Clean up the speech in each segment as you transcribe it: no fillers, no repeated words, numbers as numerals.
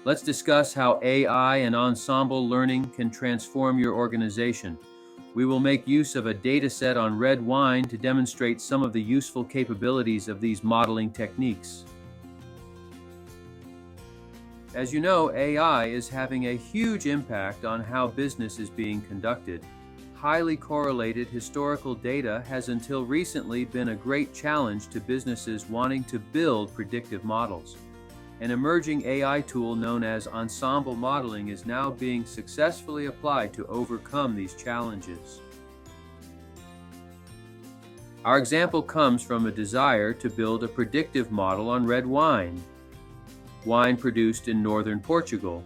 Let's discuss how AI and ensemble learning can transform your organization. We will make use of a data set on red wine to demonstrate some of the useful capabilities of these modeling techniques. As you know, AI is having a huge impact on how business is being conducted. Highly correlated historical data has until recently been a great challenge to businesses wanting to build predictive models. An emerging AI tool known as ensemble modeling is now being successfully applied to overcome these challenges. Our example comes from a desire to build a predictive model on red wine produced in northern Portugal.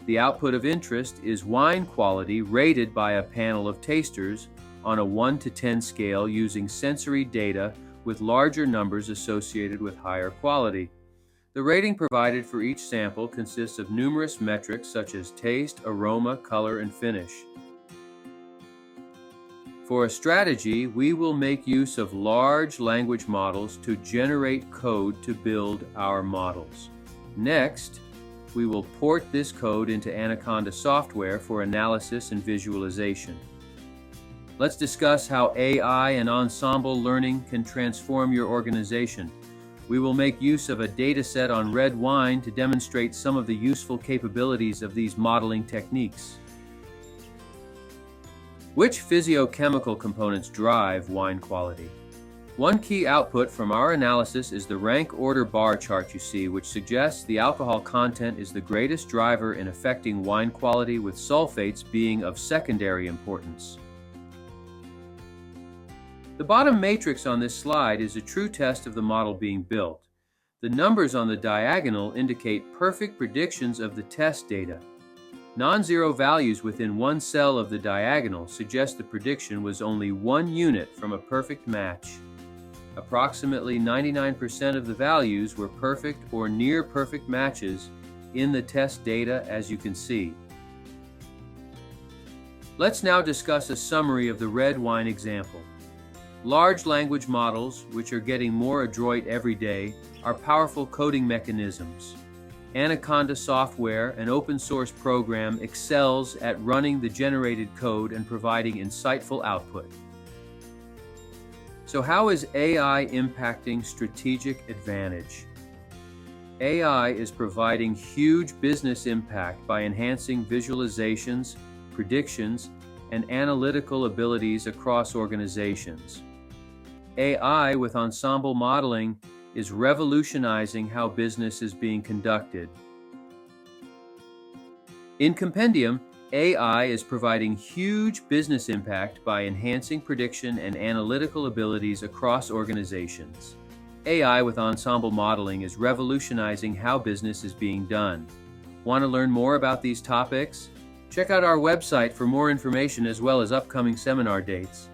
The output of interest is wine quality rated by a panel of tasters on a 1 to 10 scale using sensory data with larger numbers associated with higher quality. The rating provided for each sample consists of numerous metrics such as taste, aroma, color, and finish. For a strategy, we will make use of large language models to generate code to build our models. Next, we will port this code into Anaconda software for analysis and visualization. Let's discuss how AI and ensemble learning can transform your organization. We will make use of a data set on red wine to demonstrate some of the useful capabilities of these modeling techniques. Which physiochemical components drive wine quality? One key output from our analysis is the rank order bar chart you see, which suggests the alcohol content is the greatest driver in affecting wine quality, with sulfates being of secondary importance. The bottom matrix on this slide is a true test of the model being built. The numbers on the diagonal indicate perfect predictions of the test data. Non-zero values within one cell of the diagonal suggest the prediction was only 1 unit from a perfect match. Approximately 99% of the values were perfect or near perfect matches in the test data, as you can see. Let's now discuss a summary of the red wine example. Large language models, which are getting more adroit every day, are powerful coding mechanisms. Anaconda software, an open source program, excels at running the generated code and providing insightful output. So how is AI impacting strategic advantage? AI is providing huge business impact by enhancing visualizations, predictions, and analytical abilities across organizations. AI with ensemble modeling is revolutionizing how business is being conducted. In Compendium, AI is providing huge business impact by enhancing prediction and analytical abilities across organizations. AI with ensemble modeling is revolutionizing how business is being done. Want to learn more about these topics? Check out our website for more information as well as upcoming seminar dates.